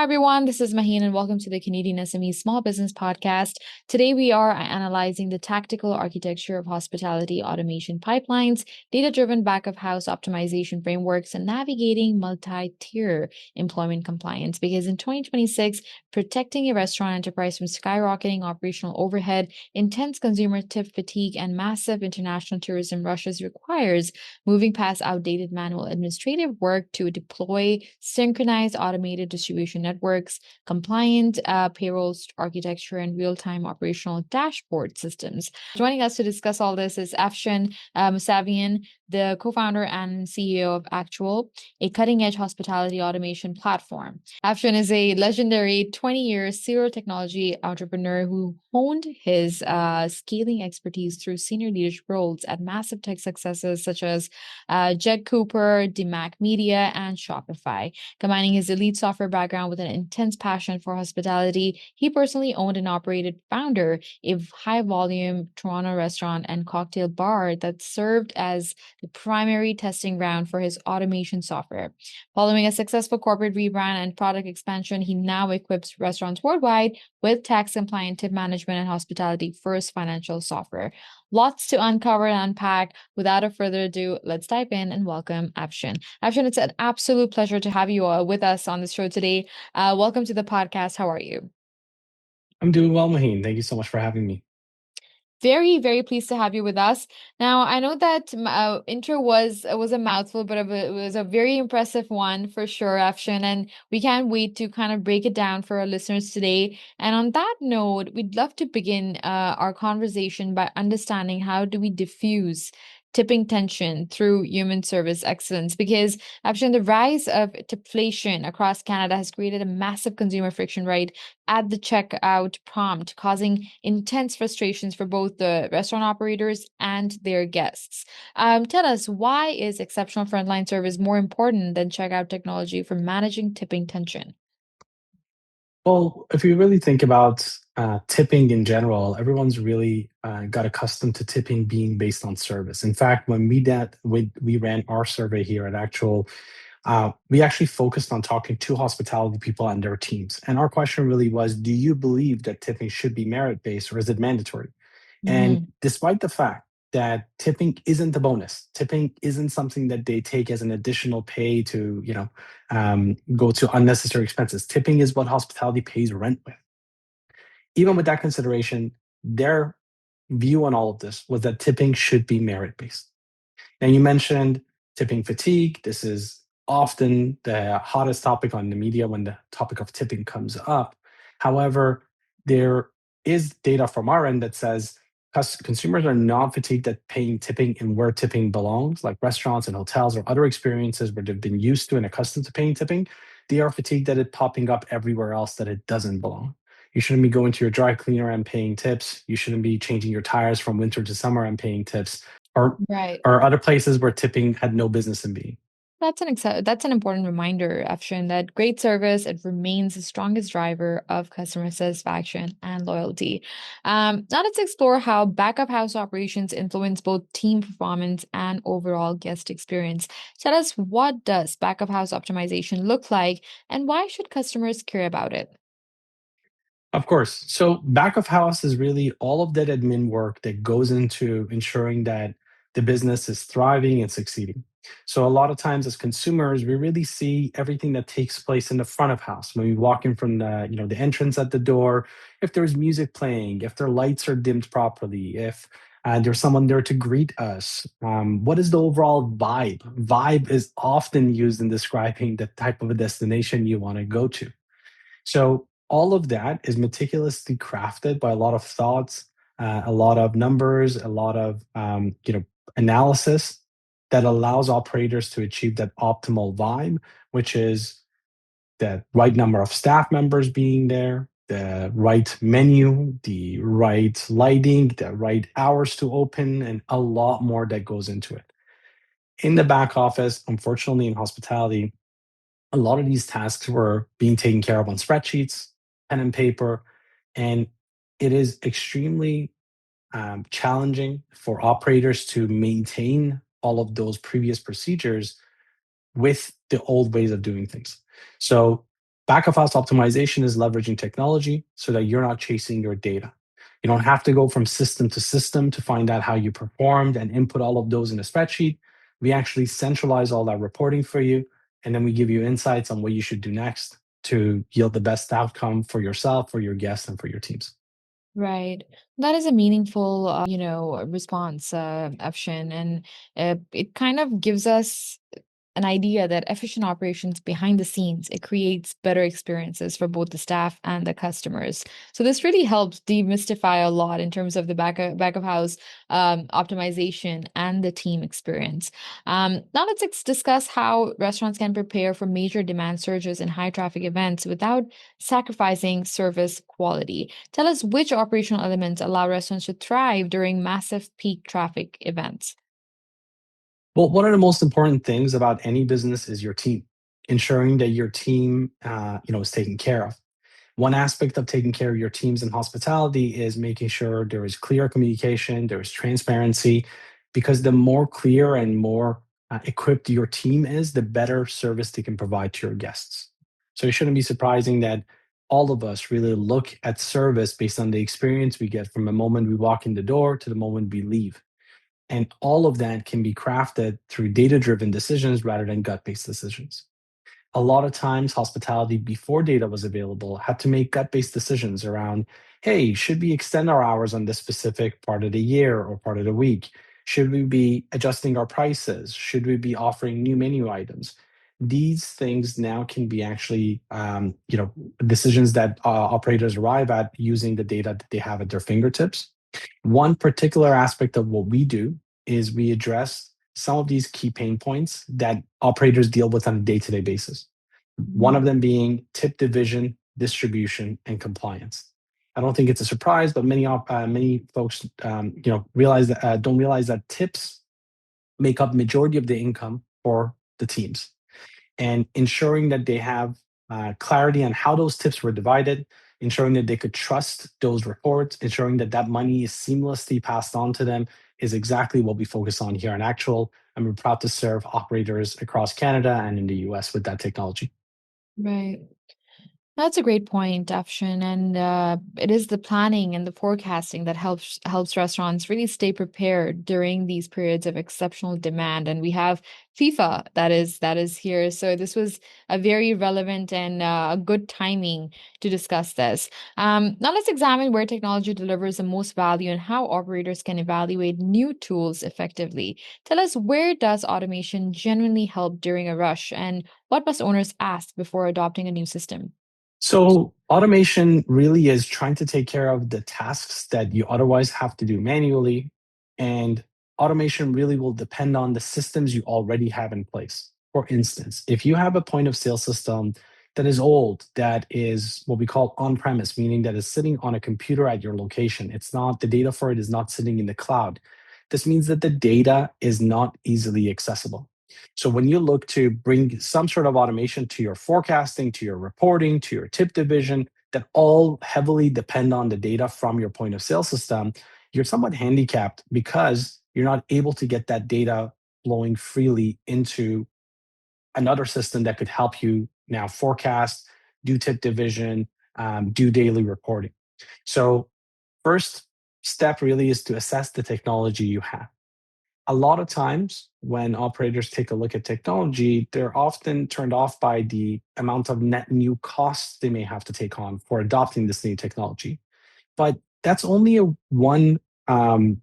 Hi, everyone. This is Maheen, and welcome to the Canadian SME Small Business Podcast. Today, we are analyzing the tactical architecture of hospitality automation pipelines, data driven back of house optimization frameworks, and navigating multi tier employment compliance. Because in 2026, protecting a restaurant enterprise from skyrocketing operational overhead, intense consumer tip fatigue, and massive international tourism rushes requires moving past outdated manual administrative work to deploy synchronized automated distribution networks, compliant payroll architecture, and real time operational dashboard systems. Joining us to discuss all this is Afshin Mousavian, the co founder and CEO of Actual, a cutting edge hospitality automation platform. Afshin is a legendary 20-year serial technology entrepreneur who honed his scaling expertise through senior leadership roles at massive tech successes such as Jed Cooper, DMAC Media, and Shopify. Combining his elite software background with an intense passion for hospitality, he personally owned and operated Founder, a high-volume Toronto restaurant and cocktail bar that served as the primary testing ground for his automation software. Following a successful corporate rebrand and product expansion, he now equips restaurants worldwide with tax-compliant tip management and hospitality-first financial software. Lots to uncover and unpack. Without a further ado, let's dive in and welcome Afshin. Afshin, it's an absolute pleasure to have you with us on the show today. Welcome to the podcast. How are you? I'm doing well, Maheen. Thank you so much for having me. Very, very pleased to have you with us. Now, I know that intro was a mouthful, but it was a very impressive one for sure, Afshin, and we can't wait to kind of break it down for our listeners today. And on that note, we'd love to begin our conversation by understanding how do we diffuse tipping tension through human service excellence, because Afshin, the rise of Tipflation across Canada has created a massive consumer friction right at the checkout prompt, causing intense frustrations for both the restaurant operators and their guests. Tell us, why is exceptional frontline service more important than checkout technology for managing tipping tension? Well, if you really think about tipping in general, everyone's really got accustomed to tipping being based on service. In fact, when we ran our survey here at Actual, we actually focused on talking to hospitality people and their teams. And our question really was, do you believe that tipping should be merit-based or is it mandatory? And Mhm. despite the fact that tipping isn't a bonus, tipping isn't something that they take as an additional pay to, go to unnecessary expenses. Tipping is what hospitality pays rent with. Even with that consideration, their view on all of this was that tipping should be merit based. Now, you mentioned tipping fatigue. This is often the hottest topic on the media when the topic of tipping comes up. However, there is data from our end that says consumers are not fatigued at paying tipping and where tipping belongs, like restaurants and hotels or other experiences where they've been used to and accustomed to paying tipping. They are fatigued at it popping up everywhere else that it doesn't belong. You shouldn't be going to your dry cleaner and paying tips. You shouldn't be changing your tires from winter to summer and paying tips. Or Right. or other places where tipping had no business in being. That's an important reminder, Afshin, that great service it remains the strongest driver of customer satisfaction and loyalty. Now let's explore how backup house operations influence both team performance and overall guest experience. Tell us, what does backup house optimization look like, and why should customers care about it? Of course. So back of house is really all of that admin work that goes into ensuring that the business is thriving and succeeding. So a lot of times as consumers, we really see everything that takes place in the front of house. When we walk in from the entrance at the door, if there's music playing, if their lights are dimmed properly, if there's someone there to greet us. What is the overall vibe? Vibe is often used in describing the type of a destination you want to go to. So all of that is meticulously crafted by a lot of thoughts, a lot of numbers, a lot of analysis that allows operators to achieve that optimal vibe, which is the right number of staff members being there, the right menu, the right lighting, the right hours to open, and a lot more that goes into it. In the back office, unfortunately, in hospitality, a lot of these tasks were being taken care of on spreadsheets, pen and paper, and it is extremely challenging for operators to maintain all of those previous procedures with the old ways of doing things. So, Back of house optimization is leveraging technology so that you're not chasing your data. You don't have to go from system to system to find out how you performed and input all of those in a spreadsheet. We actually centralize all that reporting for you, and then we give you insights on what you should do next to yield the best outcome for yourself, for your guests, and for your teams. Right. That is a meaningful, response, Afshin, and it kind of gives us an idea that efficient operations behind the scenes, it creates better experiences for both the staff and the customers. So this really helps demystify a lot in terms of the back of house optimization and the team experience. Now let's discuss how restaurants can prepare for major demand surges and high traffic events without sacrificing service quality. Tell us which operational elements allow restaurants to thrive during massive peak traffic events. Well, one of the most important things about any business is your team, ensuring that your team, is taken care of. One aspect of taking care of your teams in hospitality is making sure there is clear communication, there is transparency, because the more clear and more equipped your team is, the better service they can provide to your guests. So it shouldn't be surprising that all of us really look at service based on the experience we get from the moment we walk in the door to the moment we leave. And all of that can be crafted through data driven decisions rather than gut based decisions. A lot of times, hospitality before data was available had to make gut based decisions around, hey, should we extend our hours on this specific part of the year or part of the week? Should we be adjusting our prices? Should we be offering new menu items? These things now can be actually, decisions that operators arrive at using the data that they have at their fingertips. One particular aspect of what we do is we address some of these key pain points that operators deal with on a day to day basis. One of them being tip division, distribution, and compliance. I don't think it's a surprise, but many folks, realize that don't realize that tips make up majority of the income for the teams, and ensuring that they have clarity on how those tips were divided, ensuring that they could trust those reports, ensuring that that money is seamlessly passed on to them is exactly what we focus on here in Actual. And we're proud to serve operators across Canada and in the US with that technology. Right. That's a great point, Afshin, and it is the planning and the forecasting that helps restaurants really stay prepared during these periods of exceptional demand. And we have FIFA that is here, so this was a very relevant and a good timing to discuss this. Now let's examine where technology delivers the most value and how operators can evaluate new tools effectively. Tell us, where does automation genuinely help during a rush, and what must owners ask before adopting a new system? So, automation really is trying to take care of the tasks that you otherwise have to do manually. And automation really will depend on the systems you already have in place. For instance, if you have a point of sale system that is old, that is what we call on premise, meaning that is sitting on a computer at your location, it's not, the data for it is not sitting in the cloud. This means that the data is not easily accessible. So when you look to bring some sort of automation to your forecasting, to your reporting, to your tip division, that all heavily depend on the data from your point of sale system, you're somewhat handicapped because you're not able to get that data flowing freely into another system that could help you now forecast, do tip division, do daily reporting. So, first step really is to assess the technology you have. A lot of times when operators take a look at technology, they're often turned off by the amount of net new costs they may have to take on for adopting this new technology. But that's only a one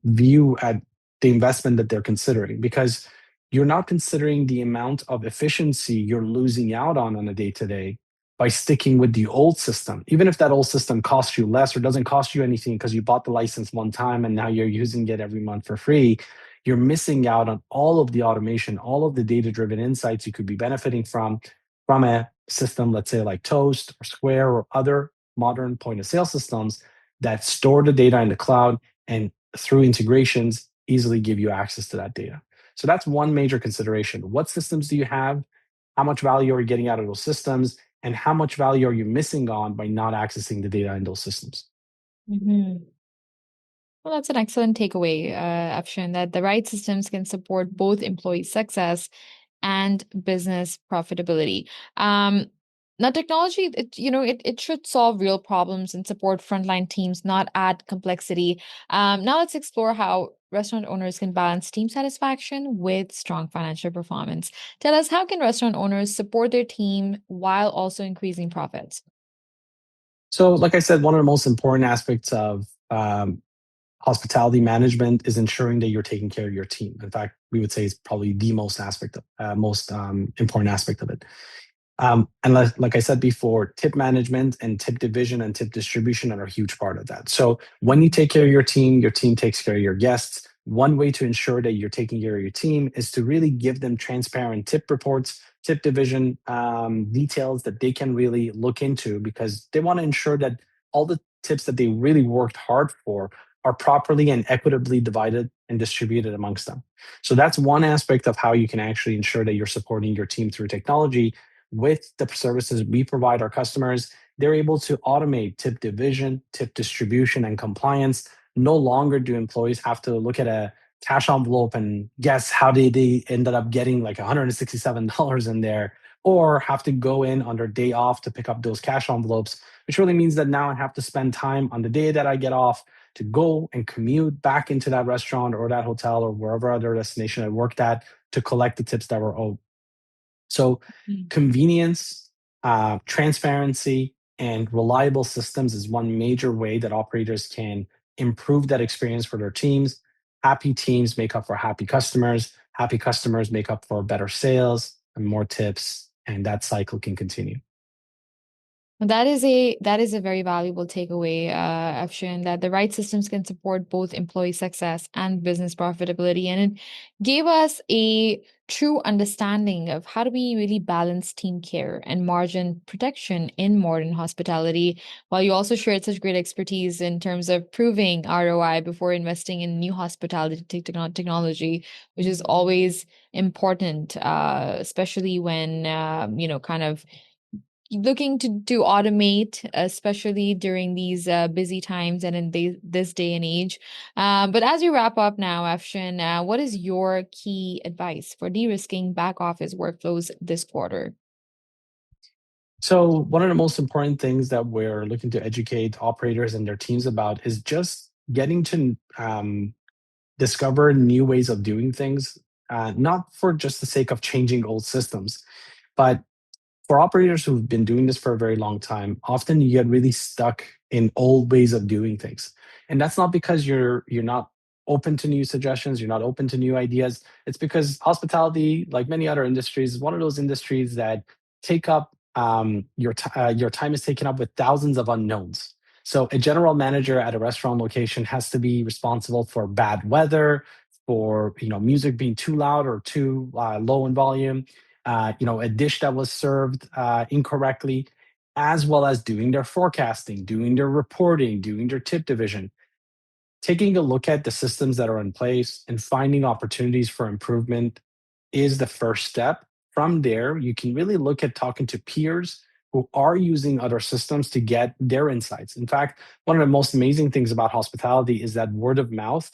view at the investment that they're considering, because you're not considering the amount of efficiency you're losing out on a day to day by sticking with the old system. Even if that old system costs you less or doesn't cost you anything because you bought the license one time and now you're using it every month for free, you're missing out on all of the automation, all of the data driven insights you could be benefiting from a system, let's say like Toast or Square or other modern point of sale systems that store the data in the cloud and through integrations easily give you access to that data. So that's one major consideration. What systems do you have? How much value are you getting out of those systems? And how much value are you missing on by not accessing the data in those systems? Mhm. Well, that's an excellent takeaway, Afshin, that the right systems can support both employee success and business profitability. Um, Now, technology, it should solve real problems and support frontline teams, not add complexity. Now, let's explore how restaurant owners can balance team satisfaction with strong financial performance. Tell us, how can restaurant owners support their team while also increasing profits? So, like I said, one of the most important aspects of hospitality management is ensuring that you're taking care of your team. In fact, we would say it's probably the most important aspect of it. And like I said before, tip management and tip division and tip distribution are a huge part of that. So when you take care of your team takes care of your guests. One way to ensure that you're taking care of your team is to really give them transparent tip reports, tip division details that they can really look into, because they want to ensure that all the tips that they really worked hard for are properly and equitably divided and distributed amongst them. So that's one aspect of how you can actually ensure that you're supporting your team through technology. With the services we provide our customers, they're able to automate tip division, tip distribution, and compliance. No longer do employees have to look at a cash envelope and guess how they ended up getting like $167 in there, or have to go in on their day off to pick up those cash envelopes, which really means that now I have to spend time on the day that I get off to go and commute back into that restaurant or that hotel or wherever other destination I worked at to collect the tips that were owed. So, Mm. convenience, transparency, and reliable systems is one major way that operators can improve that experience for their teams. Happy teams make up for happy customers. Happy customers make up for better sales and more tips, and that cycle can continue. That is a very valuable takeaway, Afshin, that the right systems can support both employee success and business profitability. And it gave us a true understanding of how do we really balance team care and margin protection in modern hospitality, while you also shared such great expertise in terms of proving ROI before investing in new hospitality technology, which is always important, especially when kind of looking to automate, especially during these busy times and in this day and age. But as you wrap up now, Afshin, what is your key advice for de-risking back office workflows this quarter? So, one of the most important things that we're looking to educate operators and their teams about is just getting to discover new ways of doing things, not for just the sake of changing old systems, but for operators who've been doing this for a very long time, often you get really stuck in old ways of doing things. And that's not because you're not open to new suggestions, you're not open to new ideas. It's because hospitality, like many other industries, is one of those industries that take up your time is taken up with thousands of unknowns. So a general manager at a restaurant location has to be responsible for bad weather, for music being too loud or too low in volume, a dish that was served incorrectly, as well as doing their forecasting, doing their reporting, doing their tip division. Taking a look at the systems that are in place and finding opportunities for improvement is the first step. From there, you can really look at talking to peers who are using other systems to get their insights. In fact, one of the most amazing things about hospitality is that word of mouth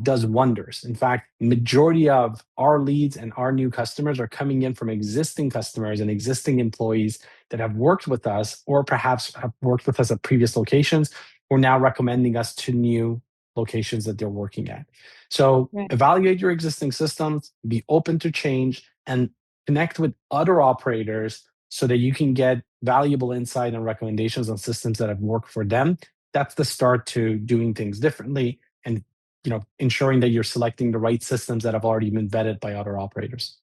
does wonders. In fact, majority of our leads and our new customers are coming in from existing customers and existing employees that have worked with us or perhaps have worked with us at previous locations or now recommending us to new locations that they're working at. So Right. evaluate your existing systems, be open to change, and connect with other operators so that you can get valuable insight and recommendations on systems that have worked for them. That's the start to doing things differently and ensuring that you're selecting the right systems that have already been vetted by other operators.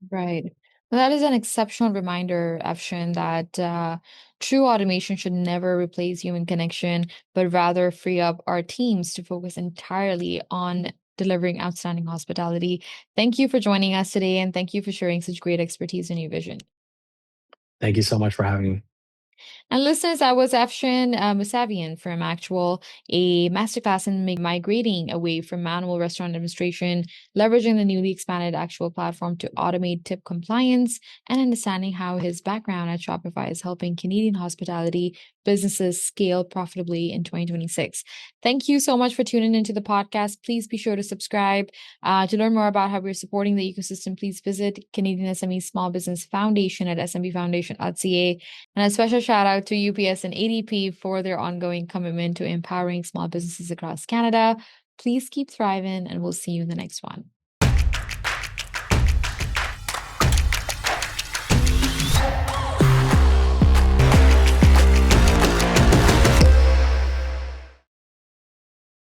Right. Well, that is an exceptional reminder, Afshin, that true automation should never replace human connection, but rather free up our teams to focus entirely on delivering outstanding hospitality. Thank you for joining us today, and thank you for sharing such great expertise and your vision. Thank you so much for having me. And listeners, I was Afshin Mousavian from Actual, a masterclass in migrating away from manual restaurant administration, leveraging the newly expanded Actual platform to automate tip compliance, and understanding how his background at Shopify is helping Canadian hospitality businesses scale profitably in 2026. Thank you so much for tuning into the podcast. Please be sure to subscribe. To learn more about how we're supporting the ecosystem, please visit Canadian SME Small Business Foundation at smbfoundation.ca. And a special shout out to UPS and ADP for their ongoing commitment to empowering small businesses across Canada. Please keep thriving, and we'll see you in the next one.